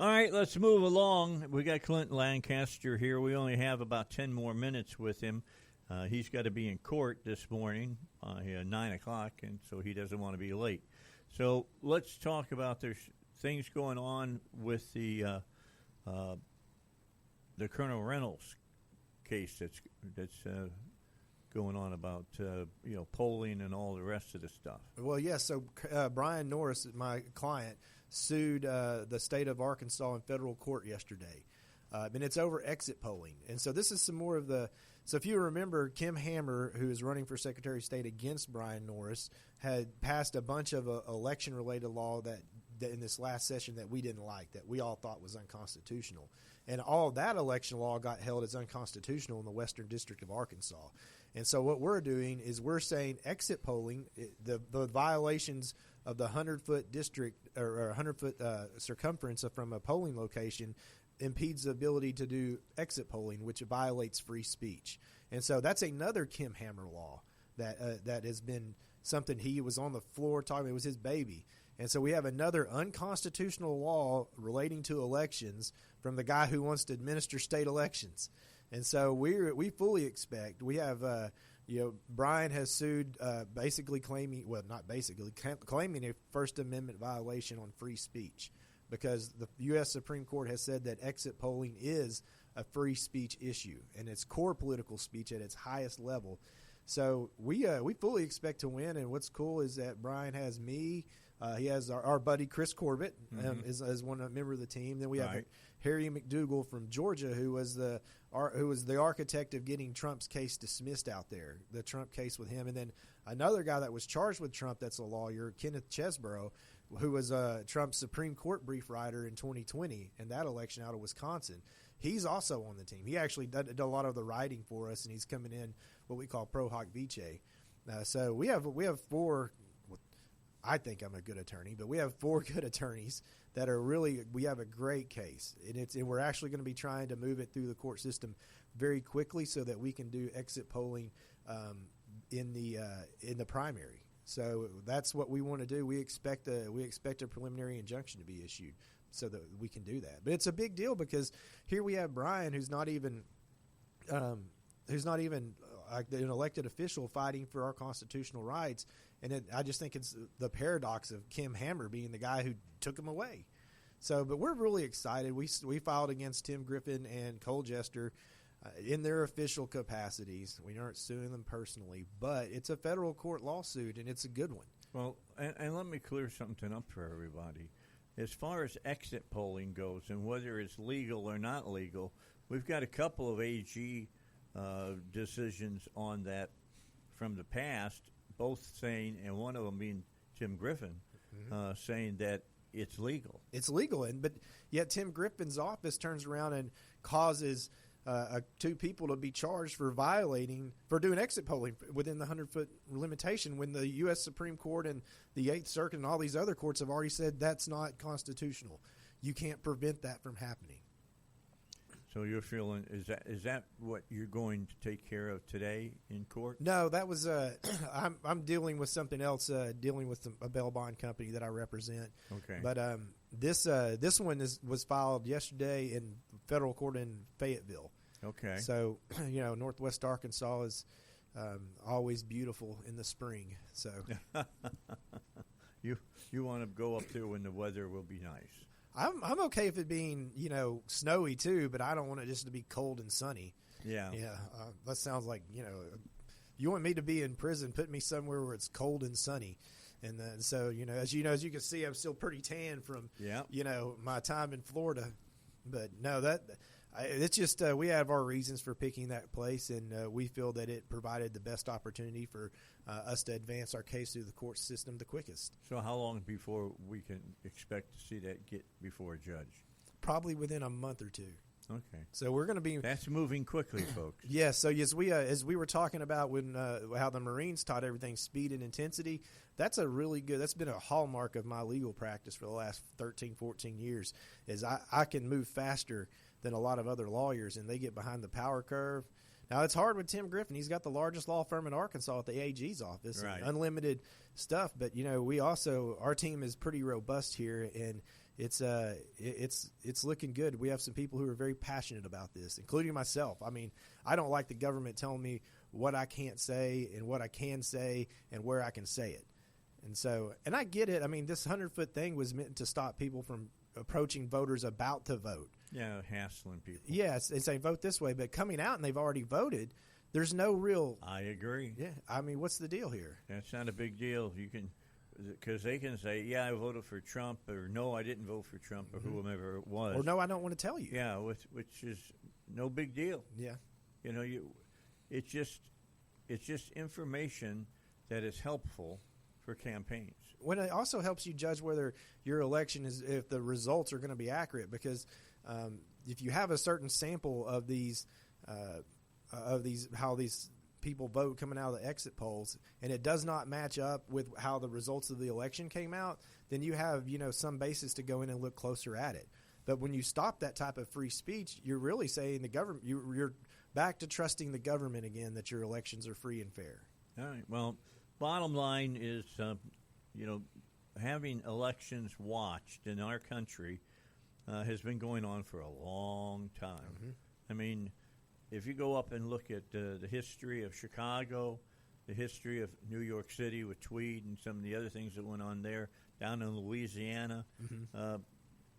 All right, let's move along. We got Clint Lancaster here. We only have about 10 more minutes with him. He's got to be in court this morning at 9 o'clock, and so he doesn't want to be late. So let's talk about there's things going on with the Colonel Reynolds case that's going on about polling and all the rest of the stuff. Well, yes. So Bryan Norris, my client, sued the state of Arkansas in federal court yesterday, and it's over exit polling. And so this is some more of the. So if you remember, Kim Hammer, who is running for Secretary of State against Bryan Norris, had passed a bunch of election-related law that in this last session that we didn't like, that we all thought was unconstitutional. And all that election law got held as unconstitutional in the Western District of Arkansas. And so what we're doing is we're saying exit polling, the violations of the 100-foot district or 100-foot circumference from a polling location impedes the ability to do exit polling, which violates free speech. And so that's another Kim Hammer law that has been something he was on the floor talking. It was his baby. And so we have another unconstitutional law relating to elections from the guy who wants to administer state elections. And so we fully expect, we have, Bryan has sued basically claiming a First Amendment violation on free speech, because the U.S. Supreme Court has said that exit polling is a free speech issue, and it's core political speech at its highest level. So we fully expect to win, and what's cool is that Bryan has me. He has our buddy Chris Corbett is one member of the team. Then we have Harry McDougal from Georgia, who was the architect of getting Trump's case dismissed out there, the Trump case with him. And then another guy that was charged with Trump, that's a lawyer, Kenneth Chesborough, who was Trump's Supreme Court brief writer in 2020 in that election out of Wisconsin. He's also on the team. He actually did a lot of the writing for us, and he's coming in what we call pro hoc vice. So we have four. I think I'm a good attorney, but we have four good attorneys that are really. We have a great case, and we're actually going to be trying to move it through the court system very quickly so that we can do exit polling in the primary. So that's what we want to do. We expect a preliminary injunction to be issued so that we can do that. But it's a big deal because here we have Bryan, who's not even an elected official fighting for our constitutional rights. And I just think it's the paradox of Kim Hammer being the guy who took him away. So, but we're really excited. We filed against Tim Griffin and Cole Jester in their official capacities. We aren't suing them personally, but it's a federal court lawsuit, and it's a good one. Well, and let me clear something up for everybody. As far as exit polling goes and whether it's legal or not legal, we've got a couple of AG decisions on that from the past, both saying, and one of them being Tim Griffin, saying that it's legal. It's legal, but yet Tim Griffin's office turns around and causes two people to be charged for doing exit polling within the 100-foot limitation when the U.S. Supreme Court and the Eighth Circuit and all these other courts have already said that's not constitutional. You can't prevent that from happening. So you're feeling is that what you're going to take care of today in court? No, that was I'm dealing with something else. Dealing with a bail bond company that I represent. Okay. But this one was filed yesterday in federal court in Fayetteville. Okay. So Northwest Arkansas is always beautiful in the spring. So you want to go up there when the weather will be nice. I'm okay if it being snowy too, but I don't want it just to be cold and sunny. Yeah. That sounds like you want me to be in prison, put me somewhere where it's cold and sunny, and so as you can see, I'm still pretty tan from my time in Florida, but no, it's just we have our reasons for picking that place, and we feel that it provided the best opportunity for us to advance our case through the court system the quickest. So how long before we can expect to see that get before a judge? Probably within a month or two. Okay. So we're going to be... That's moving quickly, folks. Yes. So as we were talking about when how the Marines taught everything speed and intensity, that's been a hallmark of my legal practice for the last 13, 14 years, is I can move faster than a lot of other lawyers, and they get behind the power curve. Now, it's hard with Tim Griffin. He's got the largest law firm in Arkansas at the AG's office, right. And unlimited stuff. But, our team is pretty robust here, and it's looking good. We have some people who are very passionate about this, including myself. I mean, I don't like the government telling me what I can't say and what I can say and where I can say it. And I get it. I mean, this 100-foot thing was meant to stop people from approaching voters about to vote. Yeah, hassling people. Yes, and saying vote this way, but coming out and they've already voted, there's no real. I agree. Yeah, I mean, what's the deal here? That's not a big deal. You can, because they can say, yeah, I voted for Trump, or no, I didn't vote for Trump, or whomever it was. Or no, I don't want to tell you. Yeah, which is no big deal. Yeah, it's just information that is helpful for campaigns. When it also helps you judge whether your election is, if the results are going to be accurate, because if you have a certain sample of these how these people vote coming out of the exit polls, and it does not match up with how the results of the election came out, then you have some basis to go in and look closer at it. But when you stop that type of free speech, you're really saying the government, you're back to trusting the government again, that your elections are free and fair. All right. Well, bottom line is, having elections watched in our country has been going on for a long time. Mm-hmm. I mean, if you go up and look at the history of Chicago, the history of New York City with Tweed and some of the other things that went on there, down in Louisiana,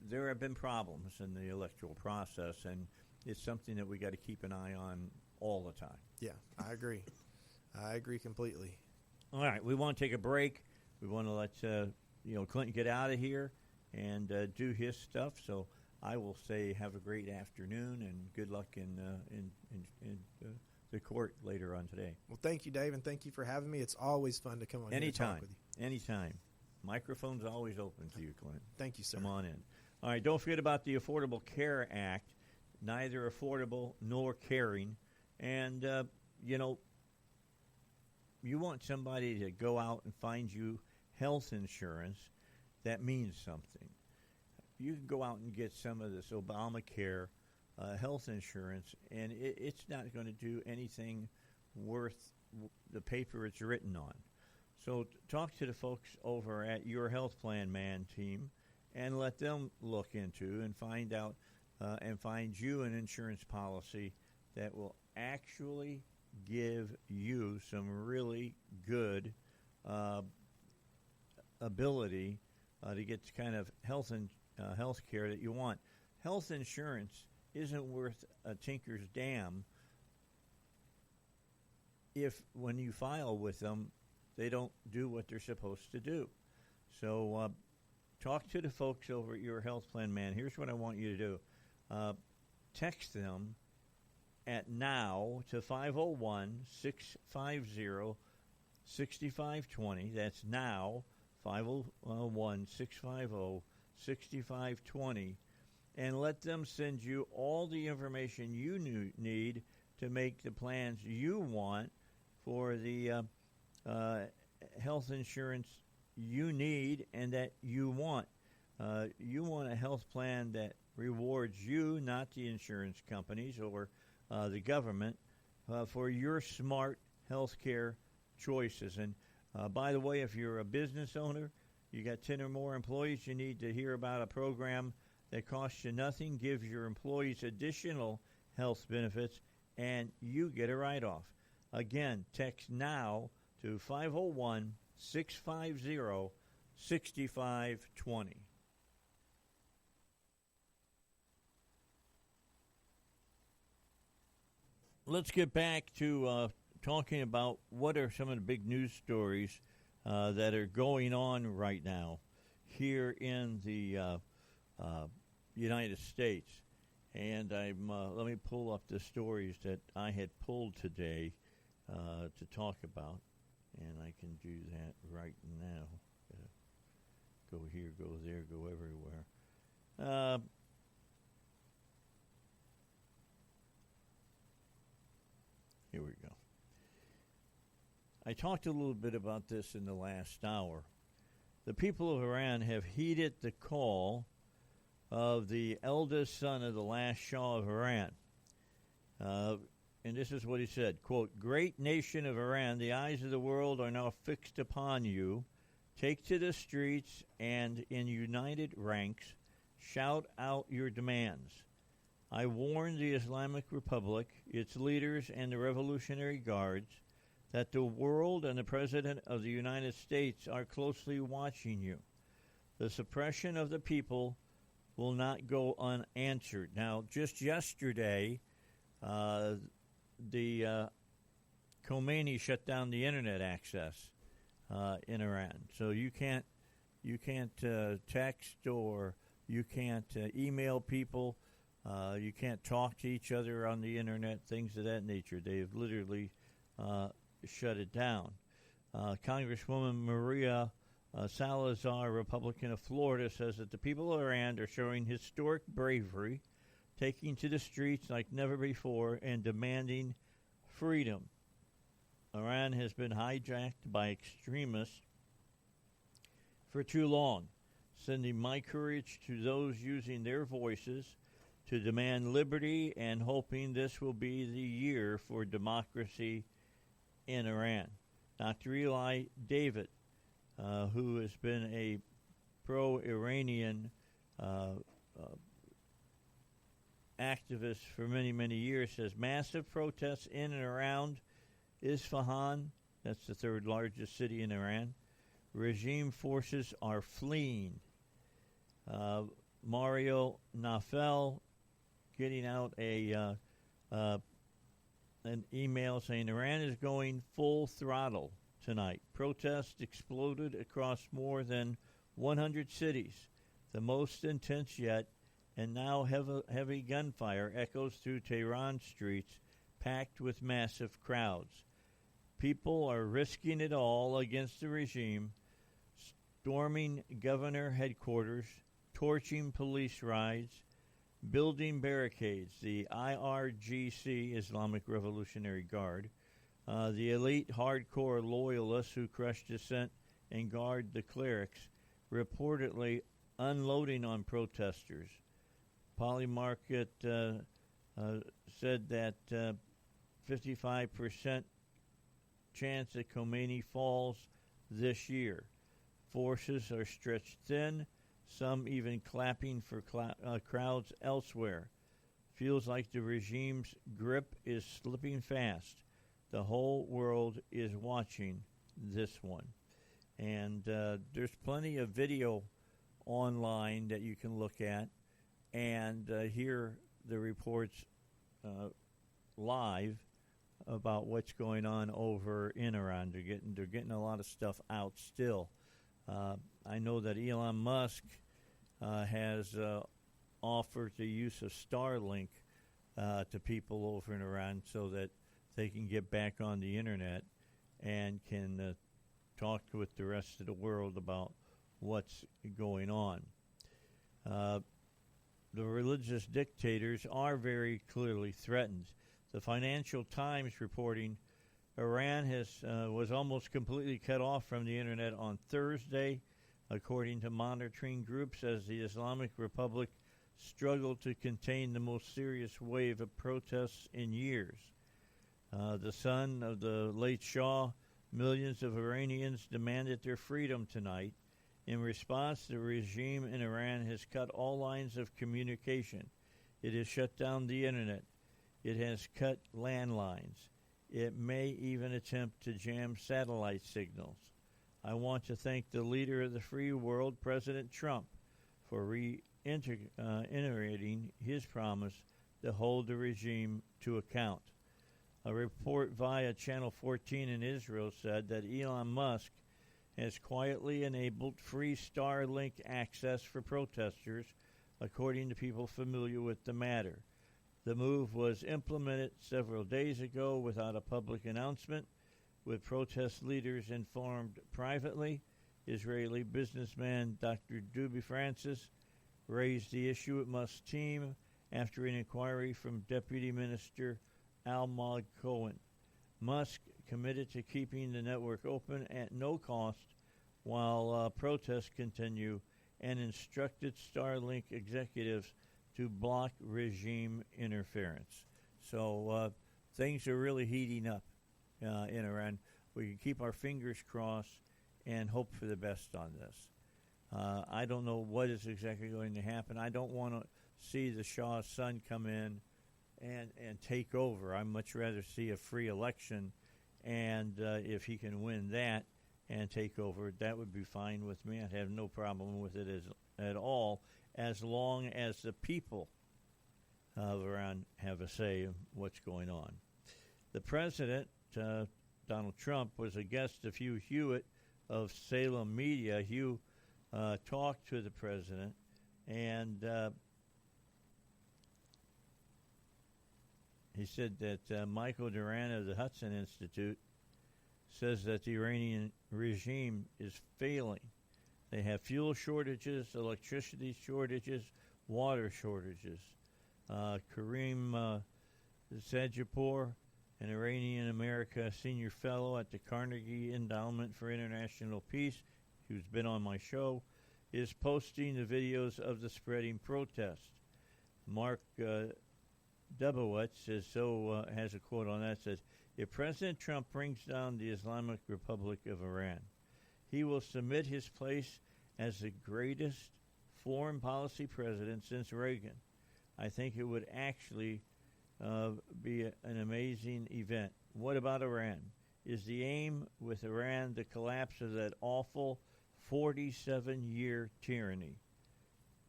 there have been problems in the electoral process, and it's something that we got to keep an eye on all the time. Yeah, I agree. I agree completely. All right, we want to take a break. We want to let Clinton get out of here and do his stuff. So I will say have a great afternoon and good luck in the court later on today. Well, thank you, Dave, and thank you for having me. It's always fun to come on here and talk with you. Anytime. Microphone's always open to you, Clint. Thank you, sir. Come on in. All right, don't forget about the Affordable Care Act. Neither affordable nor caring. And, you want somebody to go out and find you health insurance that means something. You can go out and get some of this Obamacare health insurance, and it's not going to do anything worth the paper it's written on. So talk to the folks over at Your Health Plan Man team and let them look into and find out and find you an insurance policy that will actually give you some really good ability to get the kind of health care that you want. Health insurance isn't worth a tinker's damn if when you file with them, they don't do what they're supposed to do. So talk to the folks over at Your Health Plan Man. Here's what I want you to do. Text them at now to 501-650-6520. That's now, 501-650-6520. And let them send you all the information you need to make the plans you want for the health insurance you need and that you want. You want a health plan that rewards you, not the insurance companies or the government, for your smart health care choices. And by the way, if you're a business owner, you got 10 or more employees, you need to hear about a program that costs you nothing, gives your employees additional health benefits, and you get a write-off. Again, text now to 501-650-6520. Let's get back to talking about what are some of the big news stories that are going on right now here in the United States. And let me pull up the stories that I had pulled today to talk about. And I can do that right now. Go here, go there, go everywhere. Here we go. I talked a little bit about this in the last hour. The people of Iran have heeded the call of the eldest son of the last Shah of Iran. And this is what he said, quote, "Great nation of Iran, the eyes of the world are now fixed upon you. Take to the streets and in united ranks, Shout out your demands. I warn the Islamic Republic, its leaders, and the Revolutionary Guards that the world and the President of the United States are closely watching you. The suppression of the people will not go unanswered. Now, just yesterday, the Khomeini shut down the internet access in Iran, so you can't text or you can't email people. You can't talk to each other on the internet, things of that nature. They've literally shut it down. Congresswoman Maria Salazar, Republican of Florida, says that the people of Iran are showing historic bravery, taking to the streets like never before and demanding freedom. Iran has been hijacked by extremists for too long, sending my courage to those using their voices to demand liberty and hoping this will be the year for democracy in Iran. Dr. Eli David, who has been a pro-Iranian activist for many, many years, says massive protests in and around Isfahan, that's the third largest city in Iran. Regime forces are fleeing. Mario Nafel getting out an email saying Iran is going full throttle tonight. Protests exploded across more than 100 cities, the most intense yet, and now heavy gunfire echoes through Tehran streets packed with massive crowds. People are risking it all against the regime, storming governor headquarters, torching police rides, building barricades. The IRGC, Islamic Revolutionary Guard, the elite hardcore loyalists who crush dissent and guard the clerics, reportedly unloading on protesters. Polymarket said that 55% chance that Khomeini falls this year. Forces are stretched thin, some even clapping for crowds elsewhere. Feels like the regime's grip is slipping fast. The whole world is watching this one. And there's plenty of video online that you can look at and hear the reports live about what's going on over in Iran. They're getting a lot of stuff out still. I know that Elon Musk has offered the use of Starlink to people over in Iran so that they can get back on the internet and can talk with the rest of the world about what's going on. The religious dictators are very clearly threatened. The Financial Times reporting Iran was almost completely cut off from the internet on Thursday, according to monitoring groups, as the Islamic Republic struggled to contain the most serious wave of protests in years. The son of the late Shah, millions of Iranians demanded their freedom tonight. In response, the regime in Iran has cut all lines of communication. It has shut down the internet. It has cut landlines. It may even attempt to jam satellite signals. I want to thank the leader of the free world, President Trump, for reiterating his promise to hold the regime to account. A report via Channel 14 in Israel said that Elon Musk has quietly enabled free Starlink access for protesters, according to people familiar with the matter. The move was implemented several days ago without a public announcement, with protest leaders informed privately. Israeli businessman Dr. Dubi Francis raised the issue at Musk's team after an inquiry from Deputy Minister Almog Cohen. Musk committed to keeping the network open at no cost while protests continue and instructed Starlink executives to block regime interference. So things are really heating up in Iran. We can keep our fingers crossed and hope for the best on this. I don't know what is exactly going to happen. I don't want to see the Shah's son come in and take over. I'd much rather see a free election, and if he can win that and take over, that would be fine with me. I'd have no problem with it at all, as long as the people of Iran have a say in what's going on. The president, Donald Trump, was a guest of Hugh Hewitt of Salem Media. Hugh talked to the president, and he said that Michael Duran of the Hudson Institute says that the Iranian regime is failing. They have fuel shortages, electricity shortages, water shortages. Kareem Zedjapur, an Iranian America senior fellow at the Carnegie Endowment for International Peace, who's been on my show, is posting the videos of the spreading protest. Mark Dubowitz has a quote on that, says, if President Trump brings down the Islamic Republic of Iran, he will submit his place as the greatest foreign policy president since Reagan. I think it would actually be an amazing event. What about Iran? Is the aim with Iran the collapse of that awful 47-year tyranny?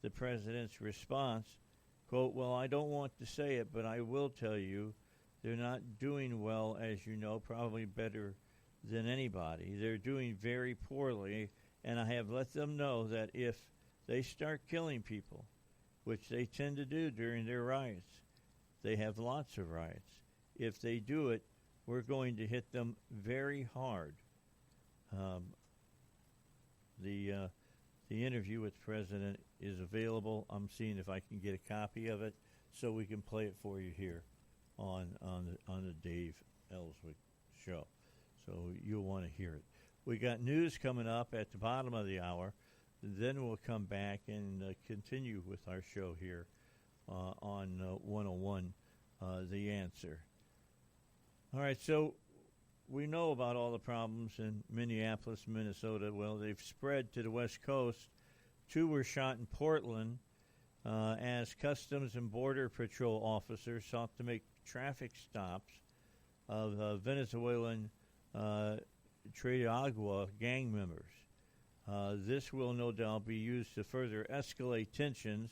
The president's response, quote, well, I don't want to say it, but I will tell you they're not doing well, as you know, probably better than anybody. They're doing very poorly, and I have let them know that if they start killing people, which they tend to do during their riots, they have lots of riots. If they do it, we're going to hit them very hard. The interview with the president is available. I'm seeing if I can get a copy of it so we can play it for you here on the Dave Elswick show. So you'll want to hear it. We got news coming up at the bottom of the hour. Then we'll come back and continue with our show here on 101, The Answer. All right, so we know about all the problems in Minneapolis, Minnesota. Well, they've spread to the West Coast. 2 were shot in Portland as Customs and Border Patrol officers sought to make traffic stops of Venezuelan Triagua gang members. This will no doubt be used to further escalate tensions.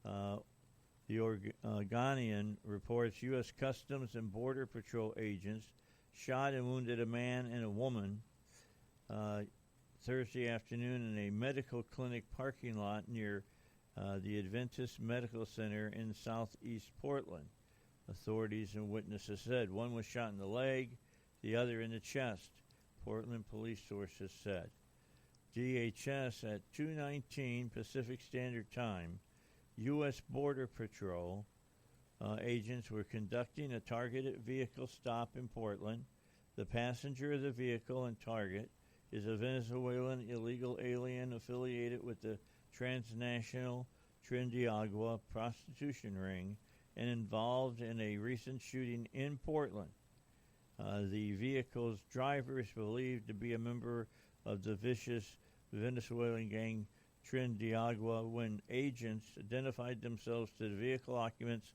The Oregonian reports U.S. Customs and Border Patrol agents shot and wounded a man and a woman Thursday afternoon in a medical clinic parking lot near the Adventist Medical Center in southeast Portland. Authorities and witnesses said one was shot in the leg, the other in the chest, Portland police sources said. DHS at 2:19 Pacific Standard Time, U.S. Border Patrol agents were conducting a targeted vehicle stop in Portland. The passenger of the vehicle and target is a Venezuelan illegal alien affiliated with the transnational Trinidad prostitution ring and involved in a recent shooting in Portland. The vehicle's driver is believed to be a member of the vicious Venezuelan gang Trinidad. When agents identified themselves to the vehicle occupants,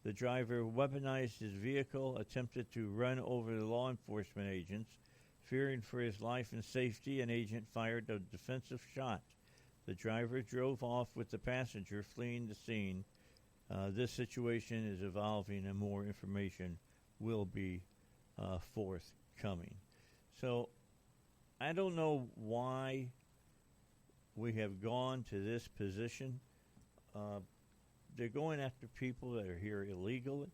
the driver weaponized his vehicle, attempted to run over the law enforcement agents. Fearing for his life and safety, an agent fired a defensive shot. The driver drove off with the passenger, fleeing the scene. This situation is evolving, and more information will be forthcoming. So I don't know why we have gone to this position. They're going after people that are here illegally.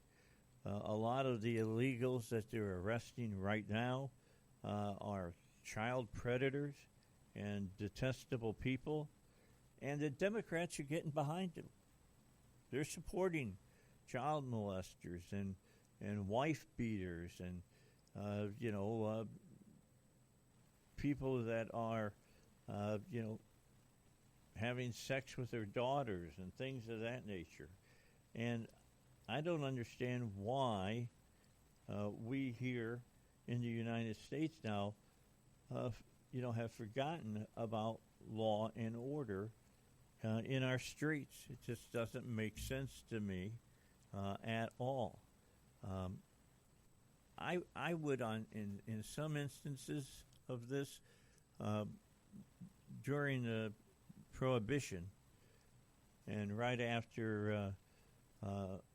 A lot of the illegals that they're arresting right now are child predators and detestable people, and the Democrats are getting behind them. They're supporting child molesters and wife beaters and people that are having sex with their daughters and things of that nature. And I don't understand why we here in the United States now, have forgotten about law and order in our streets. It just doesn't make sense to me at all. I would, in some instances of this, during the Prohibition and right after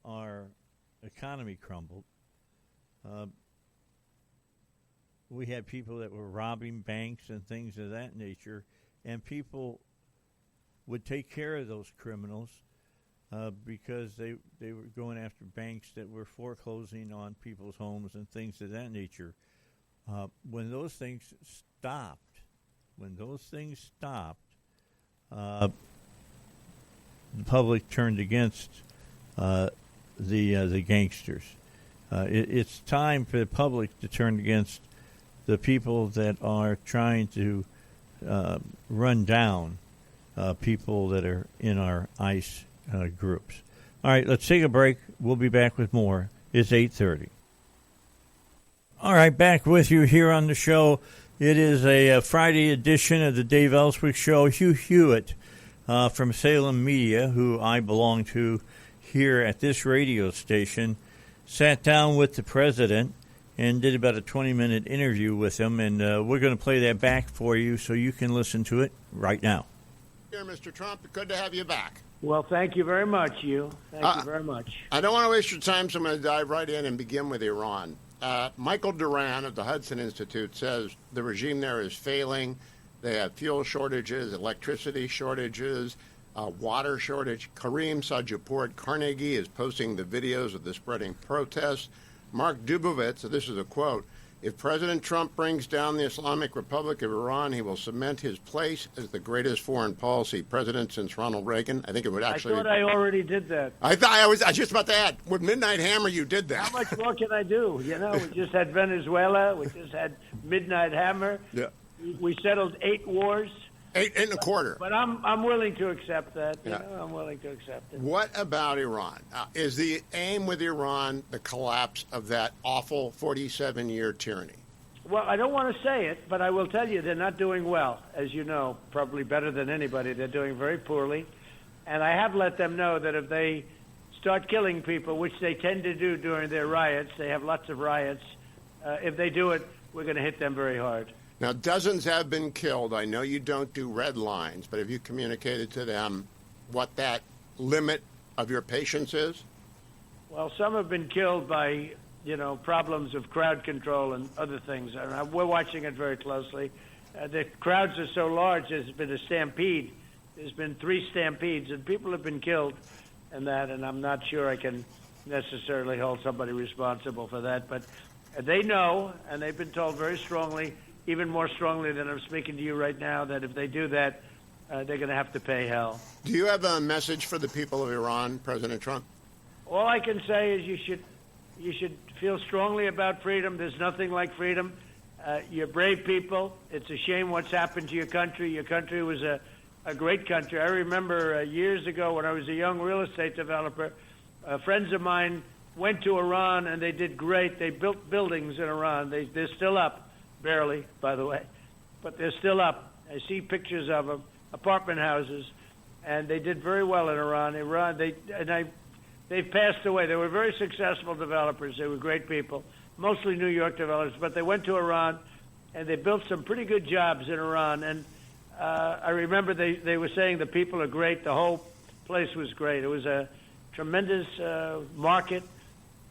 our economy crumbled, we had people that were robbing banks and things of that nature, and people would take care of those criminals because they were going after banks that were foreclosing on people's homes and things of that nature. When those things stopped, the public turned against the gangsters. It's time for the public to turn against the people that are trying to run down people that are in our ICE groups. All right, let's take a break. We'll be back with more. It's 8:30. All right, back with you here on the show. It is a Friday edition of the Dave Elswick Show. Hugh Hewitt from Salem Media, who I belong to here at this radio station, sat down with the president and did about a 20-minute interview with him, and we're going to play that back for you so you can listen to it right now. Here, Mr. Trump, good to have you back. Well, thank you very much, Hugh. Thank you very much. I don't want to waste your time, so I'm going to dive right in and begin with Iran. Michael Duran of the Hudson Institute says the regime there is failing. They have fuel shortages, electricity shortages, water shortage. Kareem Sajaport Carnegie is posting the videos of the spreading protests. Mark Dubovitz, so this is a quote, if President Trump brings down the Islamic Republic of Iran, he will cement his place as the greatest foreign policy president since Ronald Reagan. I think it would actually... I thought I already did that. I was just about to add, with Midnight Hammer, you did that. How much more can I do? You know, we just had Venezuela. We just had Midnight Hammer. Yeah. We settled 8 wars. 8 and a quarter. But I'm willing to accept that. Yeah. You know, I'm willing to accept it. What about Iran? Is the aim with Iran the collapse of that awful 47-year tyranny? Well, I don't want to say it, but I will tell you they're not doing well, as you know, probably better than anybody. They're doing very poorly. And I have let them know that if they start killing people, which they tend to do during their riots, they have lots of riots, if they do it, we're going to hit them very hard. Now, dozens have been killed. I know you don't do red lines, but have you communicated to them what that limit of your patience is? Well, some have been killed by, problems of crowd control and other things. And we're watching it very closely. The crowds are so large, there's been a stampede. There's been 3 stampedes, and people have been killed in that, and I'm not sure I can necessarily hold somebody responsible for that. But they know, and they've been told very strongly, even more strongly than I'm speaking to you right now, that if they do that, they're going to have to pay hell. Do you have a message for the people of Iran, President Trump? All I can say is you should feel strongly about freedom. There's nothing like freedom. You're brave people. It's a shame what's happened to your country. Your country was a great country. I remember years ago when I was a young real estate developer, friends of mine went to Iran, and they did great. They built buildings in Iran. They're still up. Barely, by the way, but they're still up. I see pictures of them, apartment houses, and they did very well in Iran. They've passed away. They were very successful developers. They were great people, mostly New York developers, but they went to Iran, and they built some pretty good jobs in Iran. And I remember they were saying the people are great. The whole place was great. It was a tremendous market,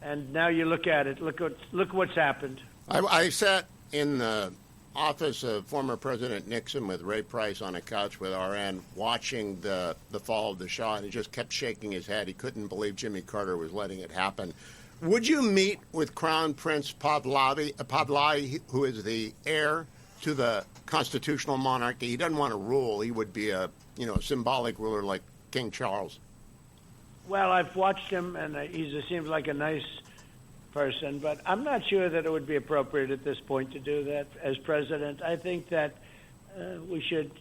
and now you look at it. Look what's happened. I sat in the office of former President Nixon with Ray Price on a couch with RN, watching the fall of the Shah, and he just kept shaking his head. He couldn't believe Jimmy Carter was letting it happen. Would you meet with Crown Prince Pahlavi, who is the heir to the constitutional monarchy? He doesn't want to rule. He would be a symbolic ruler like King Charles. Well, I've watched him, and he seems like a nice person, but I'm not sure that it would be appropriate at this point to do that as president. I think that we should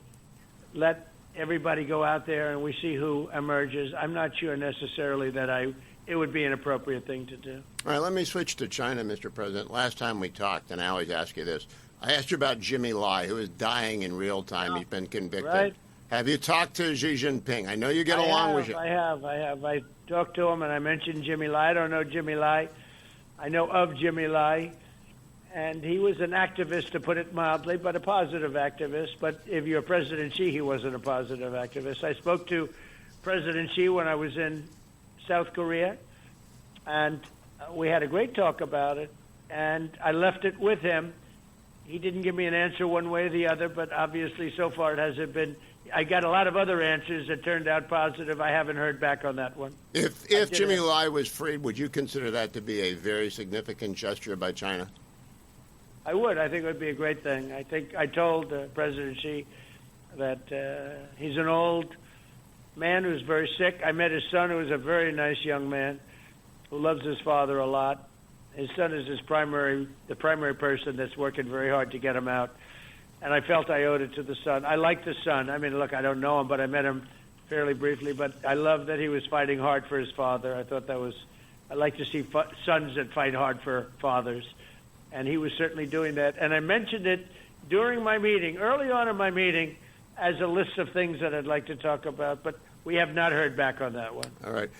let everybody go out there and we see who emerges. I'm not sure necessarily that it would be an appropriate thing to do. All right, let me switch to China, Mr. President. Last time we talked, and I always ask you this, I asked you about Jimmy Lai, who is dying in real time. He's been convicted. Right. Have you talked to Xi Jinping? I know you get along with him. I have. I talked to him, and I mentioned Jimmy Lai. I don't know Jimmy Lai. I know of Jimmy Lai. And he was an activist, to put it mildly, but a positive activist. But if you're President Xi, he wasn't a positive activist. I spoke to President Xi when I was in South Korea, and we had a great talk about it. And I left it with him. He didn't give me an answer one way or the other, but obviously so far it hasn't been. I got a lot of other answers that turned out positive. I haven't heard back on that one. If Jimmy Lai was freed, would you consider that to be a very significant gesture by China? I would. I think it would be a great thing. I told President Xi that he's an old man who's very sick. I met his son, who is a very nice young man who loves his father a lot. His son is the primary person that's working very hard to get him out. And I felt I owed it to the son. I like the son. I mean, look, I don't know him, but I met him fairly briefly. But I love that he was fighting hard for his father. I thought I like to see sons that fight hard for fathers. And he was certainly doing that. And I mentioned it during my meeting, early on in my meeting, as a list of things that I'd like to talk about. But we have not heard back on that one. All right.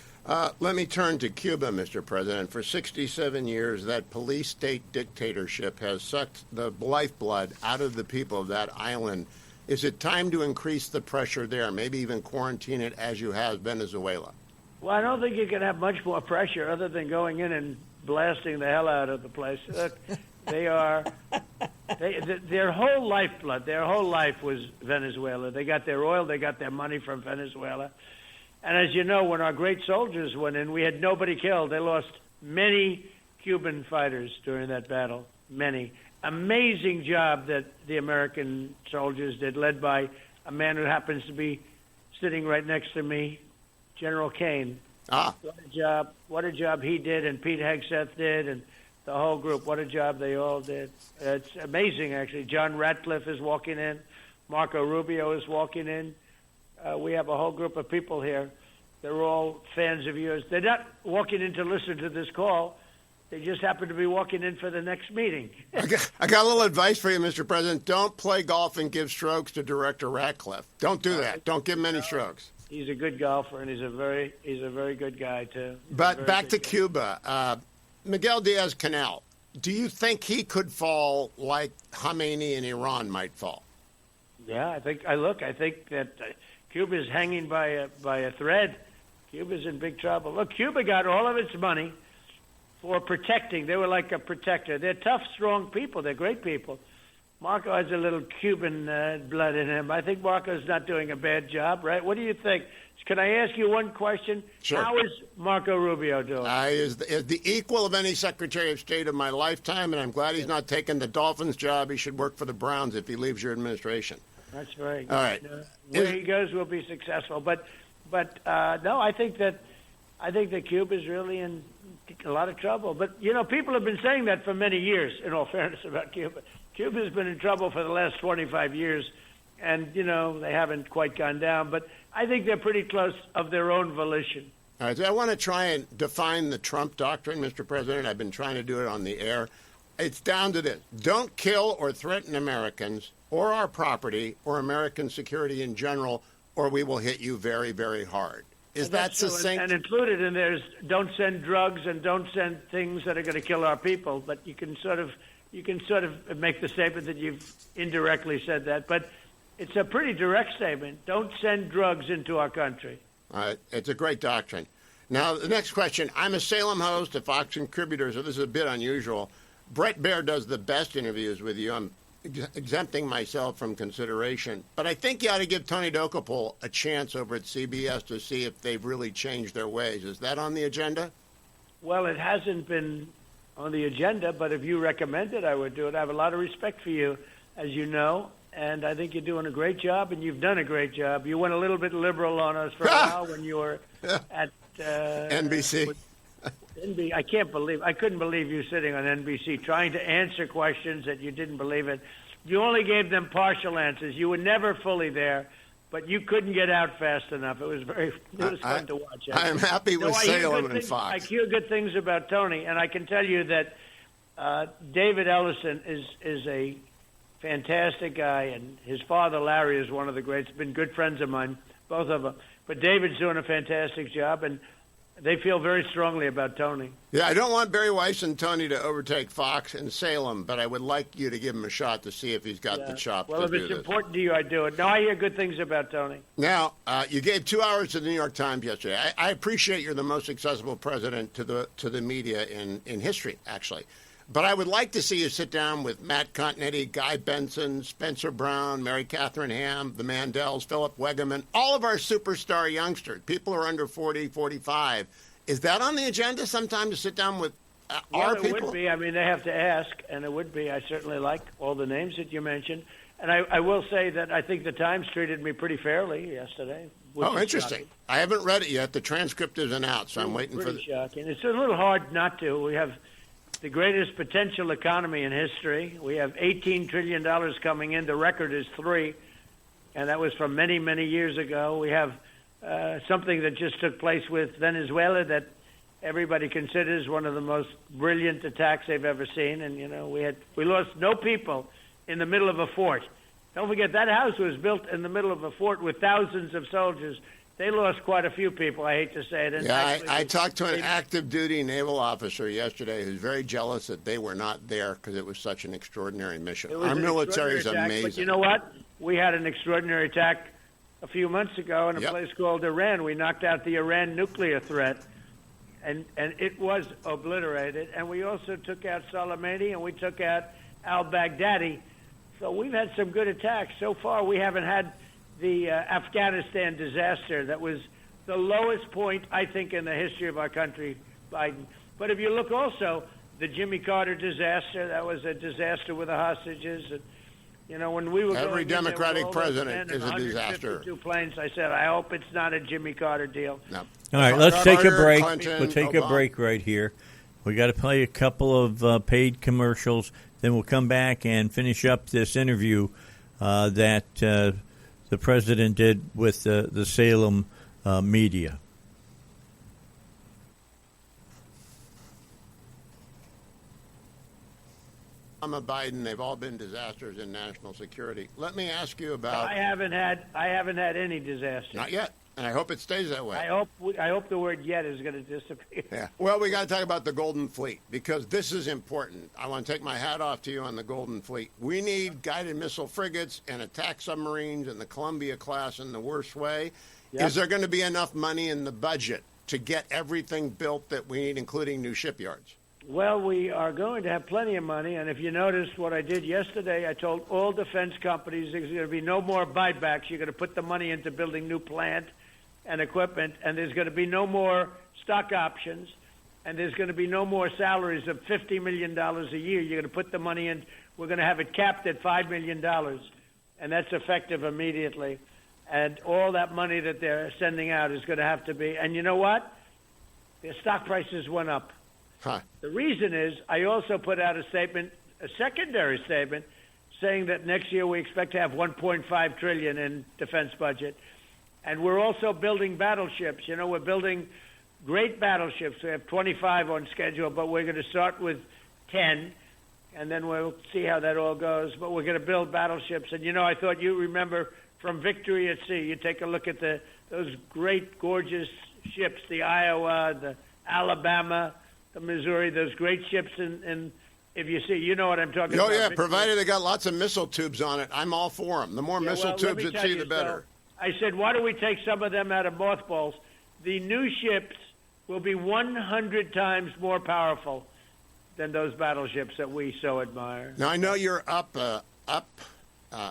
Let me turn to Cuba, Mr. President. For 67 years, that police state dictatorship has sucked the lifeblood out of the people of that island. Is it time to increase the pressure there, maybe even quarantine it as you have Venezuela? Well, I don't think you can have much more pressure other than going in and blasting the hell out of the place. Look, their whole lifeblood, their whole life was Venezuela. They got their oil, they got their money from Venezuela. And as you know, when our great soldiers went in, we had nobody killed. They lost many Cuban fighters during that battle, many. Amazing job that the American soldiers did, led by a man who happens to be sitting right next to me, General Kane. What a job he did, and Pete Hegseth did, and the whole group. What a job they all did. It's amazing, actually. John Ratcliffe is walking in. Marco Rubio is walking in. We have a whole group of people here. They're all fans of yours. They're not walking in to listen to this call. They just happen to be walking in for the next meeting. I got a little advice for you, Mr. President. Don't play golf and give strokes to Director Ratcliffe. Don't do that. Don't give him any strokes. He's a good golfer, and he's a very good guy, too. But back to Cuba. Miguel Diaz-Canel, do you think he could fall like Khomeini in Iran might fall? Yeah, I think that Cuba is hanging by a thread. Cuba's in big trouble. Look, Cuba got all of its money for protecting. They were like a protector. They're tough, strong people. They're great people. Marco has a little Cuban blood in him. I think Marco's not doing a bad job, right? What do you think? Can I ask you one question? Sure. How is Marco Rubio doing? Is the equal of any Secretary of State of my lifetime, and I'm glad he's not taking the Dolphins job. He should work for the Browns if he leaves your administration. That's very good. All right. Where he goes will be successful. But no, I think that Cuba is really in a lot of trouble. But, people have been saying that for many years, in all fairness, about Cuba. Cuba's been in trouble for the last 25 years, and, they haven't quite gone down. But I think they're pretty close of their own volition. All right, so I want to try and define the Trump doctrine, Mr. President. I've been trying to do it on the air. It's down to this. Don't kill or threaten Americans or our property or American security in general, or we will hit you very, very hard. Is that succinct? And included in there is don't send drugs and don't send things that are going to kill our people. But you can sort of make the statement that you've indirectly said that. But it's a pretty direct statement. Don't send drugs into our country. All right. It's a great doctrine. Now, the next question. I'm a Salem host, a Fox contributor, so this is a bit unusual. Brett Baer does the best interviews with you. I'm exempting myself from consideration. But I think you ought to give Tony Dokapol a chance over at CBS to see if they've really changed their ways. Is that on the agenda? Well, it hasn't been on the agenda, but if you recommend it, I would do it. I have a lot of respect for you, as you know, and I think you're doing a great job, and you've done a great job. You went a little bit liberal on us for a while when you were at NBC. I couldn't believe you sitting on NBC trying to answer questions that you didn't believe in. You only gave them partial answers. You were never fully there, but you couldn't get out fast enough. It was fun to watch. I'm happy with Salem and Fox. I hear good things about Tony, and I can tell you that David Ellison is a fantastic guy, and his father, Larry, is one of the greats. Been good friends of mine, both of them. But David's doing a fantastic job, and they feel very strongly about Tony. Yeah, I don't want Barry Weiss and Tony to overtake Fox and Salem, but I would like you to give him a shot to see if he's got the chops well, to if do it's this. important to you, I do it. No, I hear good things about Tony. Now, you gave 2 hours to the New York Times yesterday. I appreciate you're the most accessible president to the media in history, actually. But I would like to see you sit down with Matt Continetti, Guy Benson, Spencer Brown, Mary Catherine Ham, the Mandels, Philip Wegeman, all of our superstar youngsters. People who are under 40, 45. Is that on the agenda sometime to sit down with our people? It would be. I mean, they have to ask, and it would be. I certainly like all the names that you mentioned. And I will say that I think the Times treated me pretty fairly yesterday. Oh, interesting. Shocking. I haven't read it yet. The transcript isn't out, so I'm waiting for the... shocking. It's a little hard not to. We have the greatest potential economy in history. We have $18 trillion coming in. The record is $3 trillion, and that was from many, many years ago. We have something that just took place with Venezuela that everybody considers one of the most brilliant attacks they've ever seen. And, you know, we lost no people in the middle of a fort. Don't forget, that house was built in the middle of a fort with thousands of soldiers. They lost quite a few people, I hate to say it. And yeah, I talked to an active duty naval officer yesterday who's very jealous that they were not there because it was such an extraordinary mission. Our military is amazing. But you know what? We had an extraordinary attack a few months ago in a place called Iran. We knocked out the Iran nuclear threat, and it was obliterated. And we also took out Soleimani, and we took out al-Baghdadi. So we've had some good attacks. So far, we haven't had the Afghanistan disaster that was the lowest point, I think, in the history of our country, Biden. But if you look also, the Jimmy Carter disaster, that was a disaster with the hostages. And, you know, when we were every Democratic president is a disaster. 152 planes, I said, I hope it's not a Jimmy Carter deal. No. All right, let's take a break. Clinton, We'll take Obama. a break right here. We got to play a couple of paid commercials. Then we'll come back and finish up this interview that the president did with the Salem media. Biden, they've all been disasters in national security. Let me ask you about... I haven't had any disaster. Not yet, and I hope it stays that way. I hope the word "yet" is going to disappear. Yeah. Well, we got to talk about the Golden Fleet because this is important. I want to take my hat off to you on the Golden Fleet. We need guided missile frigates and attack submarines and the Columbia class in the worst way. Yep. Is there going to be enough money in the budget to get everything built that we need, including new shipyards? Well, we are going to have plenty of money, and if you noticed what I did yesterday, I told all defense companies there's going to be no more buybacks. You're going to put the money into building new plant and equipment, and there's going to be no more stock options, and there's going to be no more salaries of $50 million a year. You're going to put the money in. We're going to have it capped at $5 million, and that's effective immediately. And all that money that they're sending out is going to have to be. And you know what? Their stock prices went up. Huh. The reason is I also put out a statement, a secondary statement, saying that next year we expect to have $1.5 trillion in defense budget. And we're also building battleships. You know, we're building great battleships. We have 25 on schedule, but we're going to start with 10, and then we'll see how that all goes. But we're going to build battleships. And, you know, I thought you remember from Victory at Sea, you take a look at those great, gorgeous ships, the Iowa, the Alabama, the Missouri, those great ships, and if you see, you know what I'm talking about. Oh, yeah, provided they got lots of missile tubes on it. I'm all for them. The more missile tubes at sea, the better. So, I said, why don't we take some of them out of mothballs? The new ships will be 100 times more powerful than those battleships that we so admire. Now, I know you're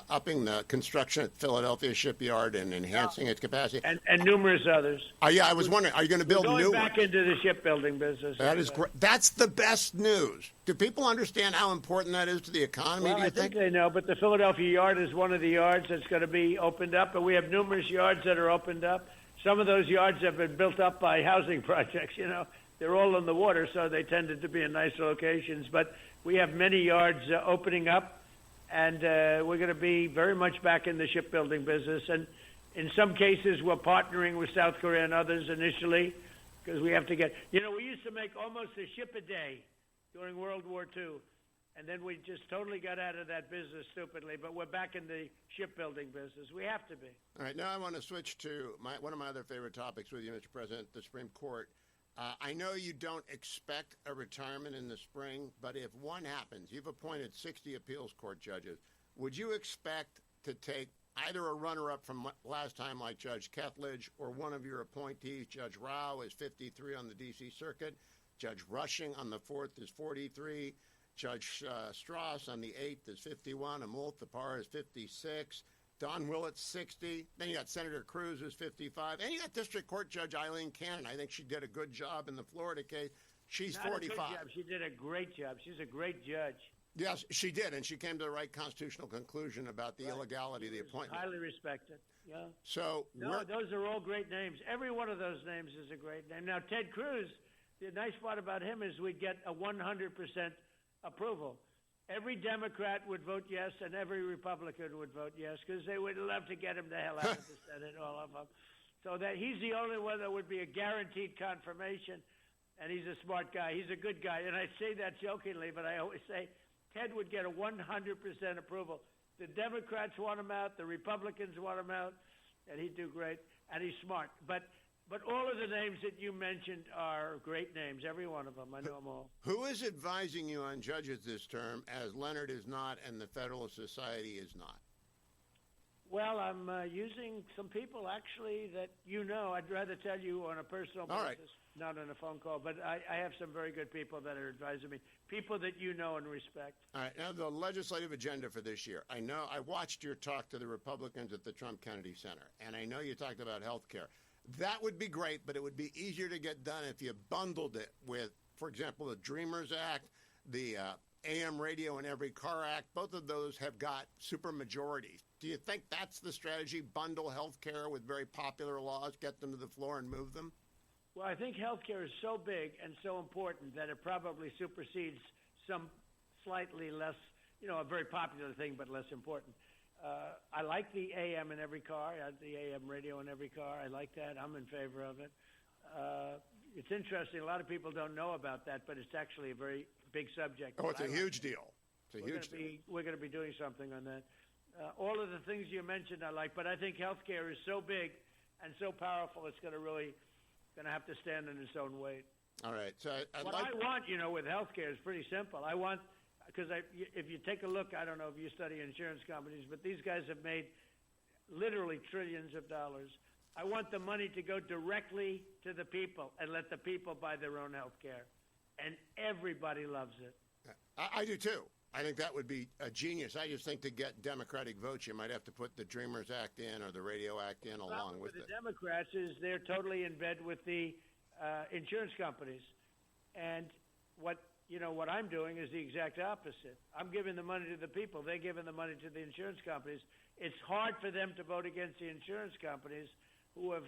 upping the construction at Philadelphia shipyard and enhancing its capacity. And numerous others. Yeah, I was wondering, are you going to build new ones? Back into the shipbuilding business. That is great. That's the best news. Do people understand how important that is to the economy, Well, do you I think they know, but the Philadelphia yard is one of the yards that's going to be opened up, and we have numerous yards that are opened up. Some of those yards have been built up by housing projects, you know. They're all on the water, so they tended to be in nicer locations. But we have many yards opening up, and we're going to be very much back in the shipbuilding business. And in some cases, we're partnering with South Korea and others initially because we have to get – you know, we used to make almost a ship a day during World War II. And then we just totally got out of that business stupidly, but we're back in the shipbuilding business. We have to be. All right, now I want to switch to one of my other favorite topics with you, Mr. President, the Supreme Court. I know you don't expect a retirement in the spring, but if one happens, you've appointed 60 appeals court judges. Would you expect to take either a runner-up from last time like Judge Kethledge or one of your appointees? Judge Rao is 53 on the D.C. Circuit. Judge Rushing on the 4th is 43. Judge Strauss on the 8th is 51. Amul Thapar is 56. Don Willett's 60. Then you got Senator Cruz who's 55. And you got District Court Judge Eileen Cannon. I think she did a good job in the Florida case. She's Not 45. A good job. She did a great job. She's a great judge. Yes, she did, and she came to the right constitutional conclusion about the illegality of the appointment. Highly respected. Yeah. So those are all great names. Every one of those names is a great name. Now, Ted Cruz, the nice part about him is we'd get a 100% approval. Every Democrat would vote yes, and every Republican would vote yes, because they would love to get him the hell out of the Senate, all of them. So that he's the only one that would be a guaranteed confirmation, and he's a smart guy. He's a good guy, and I say that jokingly, but I always say Ted would get a 100% approval. The Democrats want him out, the Republicans want him out, and he'd do great, and he's smart. But all of the names that you mentioned are great names, every one of them. I know them all. Who is advising you on judges this term, as Leonard is not and the Federalist Society is not? Well, I'm using some people, actually, that you know. I'd rather tell you on a personal basis, right. Not on a phone call. But I have some very good people that are advising me, people that you know and respect. All right. Now, the legislative agenda for this year. I know I watched your talk to the Republicans at the Trump Kennedy Center, and I know you talked about health care. That would be great, but it would be easier to get done if you bundled it with, for example, the Dreamers Act, the AM radio in every car act. Both of those have got supermajorities. Do you think that's the strategy? Bundle health care with very popular laws, get them to the floor and move them? Well, I think health care is so big and so important that it probably supersedes some slightly less, a very popular thing but less important. I like the AM in every car, the AM radio in every car. I like that. I'm in favor of it. It's interesting. A lot of people don't know about that, but it's actually a very big subject. Oh, it's a huge deal. It's a huge deal. We're going to be doing something on that. All of the things you mentioned I like, but I think health care is so big and so powerful, it's going to have to stand in its own weight. All right. So I want, with health care is pretty simple. I want, because if you take a look, I don't know if you study insurance companies, but these guys have made literally trillions of dollars. I want the money to go directly to the people and let the people buy their own health care. And everybody loves it. I do, too. I think that would be a genius. I just think to get Democratic votes, you might have to put the Dreamers Act in or the Radio Act in along with it. The Democrats is they're totally in bed with the insurance companies. And what I'm doing is the exact opposite. I'm giving the money to the people. They're giving the money to the insurance companies. It's hard for them to vote against the insurance companies who have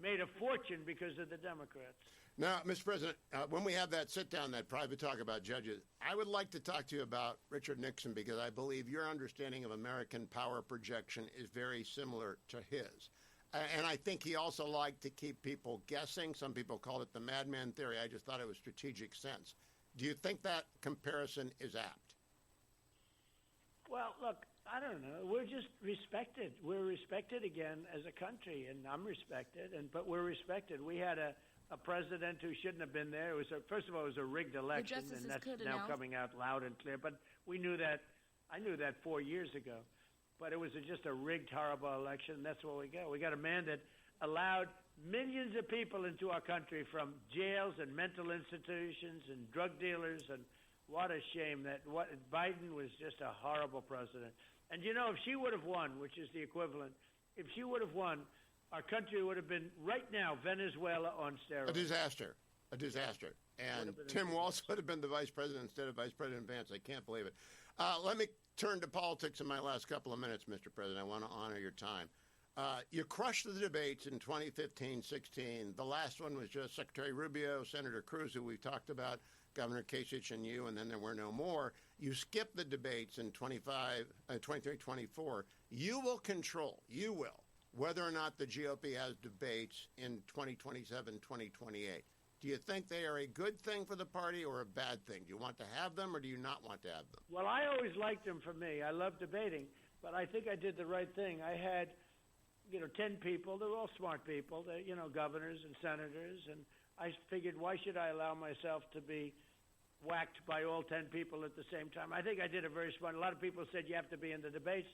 made a fortune because of the Democrats. Now, Mr. President, when we have that sit-down, that private talk about judges, I would like to talk to you about Richard Nixon because I believe your understanding of American power projection is very similar to his. And I think he also liked to keep people guessing. Some people call it the madman theory. I just thought it was strategic sense. Do you think that comparison is apt? Well, look, I don't know. We're just respected. We're respected again as a country, and I'm respected, but we're respected. We had a president who shouldn't have been there. First of all, it was a rigged election, and that's now coming out loud and clear. But we knew that. I knew that 4 years ago. But it was just a rigged, horrible election, and that's what we got. We got a man that allowed millions of people into our country from jails and mental institutions and drug dealers, and what a shame that Biden was just a horrible president. And, if she would have won, which is the equivalent, if she would have won, our country would have been, right now, Venezuela on steroids. A disaster. And Tim Walz would have been the vice president instead of Vice President Vance. I can't believe it. Let me turn to politics in my last couple of minutes, Mr. President. I want to honor your time. You crushed the debates in 2015-16. The last one was just Secretary Rubio, Senator Cruz, who we've talked about, Governor Kasich and you, and then there were no more. You skipped the debates in 23-24. You will, whether or not the GOP has debates in 2027, 2028. Do you think they are a good thing for the party or a bad thing? Do you want to have them or do you not want to have them? Well, I always liked them for me. I love debating, but I think I did the right thing. I had, 10 people. They're all smart people. They're, governors and senators, and I figured, why should I allow myself to be whacked by all 10 people at the same time? I think I did a very smart. A lot of people said you have to be in the debates.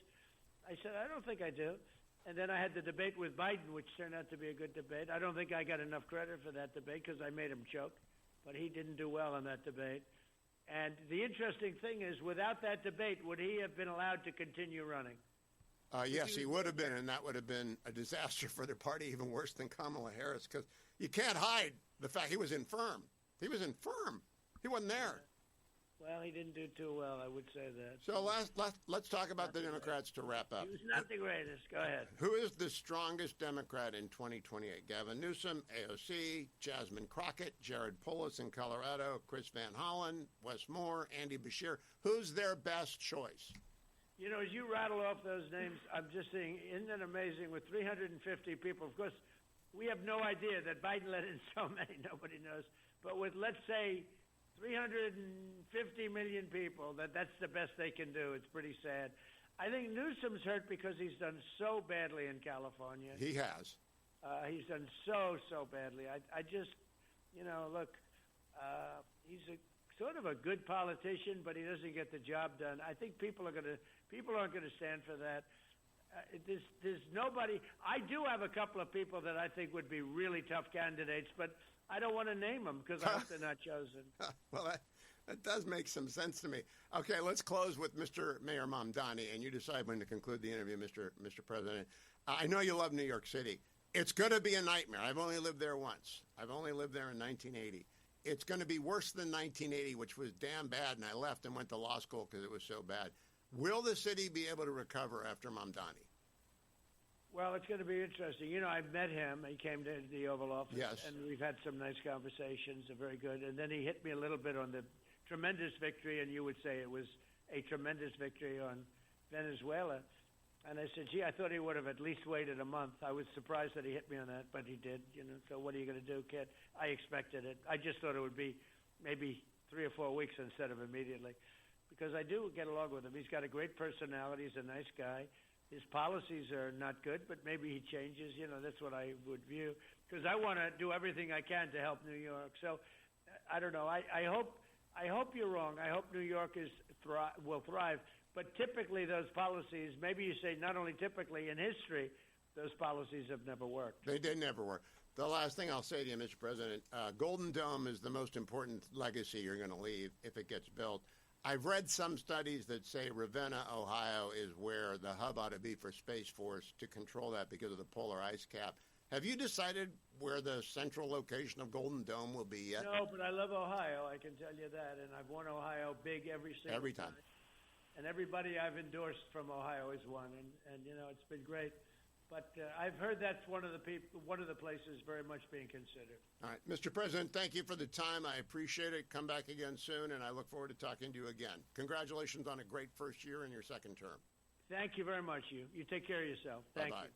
I said, I don't think I do. And then I had the debate with Biden, which turned out to be a good debate. I don't think I got enough credit for that debate because I made him choke, but he didn't do well in that debate. And the interesting thing is, without that debate, would he have been allowed to continue running? Yes, he would have been, and that would have been a disaster for the party, even worse than Kamala Harris, because you can't hide the fact he was infirm. He was infirm. He wasn't there. Well, he didn't do too well, I would say that. So let's talk about the Democrats to wrap up. He was not the greatest. Go ahead. Who is the strongest Democrat in 2028? Gavin Newsom, AOC, Jasmine Crockett, Jared Polis in Colorado, Chris Van Hollen, Wes Moore, Andy Beshear. Who's their best choice? As you rattle off those names, I'm just saying, isn't it amazing with 350 people? Of course, we have no idea that Biden let in so many. Nobody knows. But with, let's say, 350 million people, that's the best they can do. It's pretty sad. I think Newsom's hurt because he's done so badly in California. He has. He's done so badly. I just, look, he's sort of a good politician, but he doesn't get the job done. I think people aren't going to stand for that. There's nobody. I do have a couple of people that I think would be really tough candidates, but I don't want to name them because I hope they're not chosen. Well, that does make some sense to me. Okay, let's close with Mr. Mayor Mamdani, and you decide when to conclude the interview, Mr. President. I know you love New York City. It's going to be a nightmare. I've only lived there once. I've only lived there in 1980. It's going to be worse than 1980, which was damn bad, and I left and went to law school because it was so bad. Will the city be able to recover after Mamdani? Well, it's going to be interesting. I've met him. He came to the Oval Office, yes, and we've had some nice conversations. They're very good. And then he hit me a little bit on the tremendous victory, and you would say it was a tremendous victory on Venezuela. And I said, gee, I thought he would have at least waited a month. I was surprised that he hit me on that, but he did. So what are you going to do, kid? I expected it. I just thought it would be maybe 3 or 4 weeks instead of immediately, because I do get along with him. He's got a great personality. He's a nice guy. His policies are not good, but maybe he changes. That's what I would view, because I want to do everything I can to help New York. So I don't know. I hope you're wrong. I hope New York will thrive. But typically those policies, maybe you say not only typically, in history, those policies have never worked. They did never work. The last thing I'll say to you, Mr. President, Golden Dome is the most important legacy you're going to leave if it gets built. I've read some studies that say Ravenna, Ohio, is where the hub ought to be for Space Force to control that because of the polar ice cap. Have you decided where the central location of Golden Dome will be yet? No, but I love Ohio, I can tell you that, and I've won Ohio big every single time. And everybody I've endorsed from Ohio has won, and it's been great. But I've heard that's one of the places very much being considered. All right, Mr. President, thank you for the time. I appreciate it. Come back again soon, and I look forward to talking to you again. Congratulations on a great first year in your second term. Thank you very much. You take care of yourself. Thank you.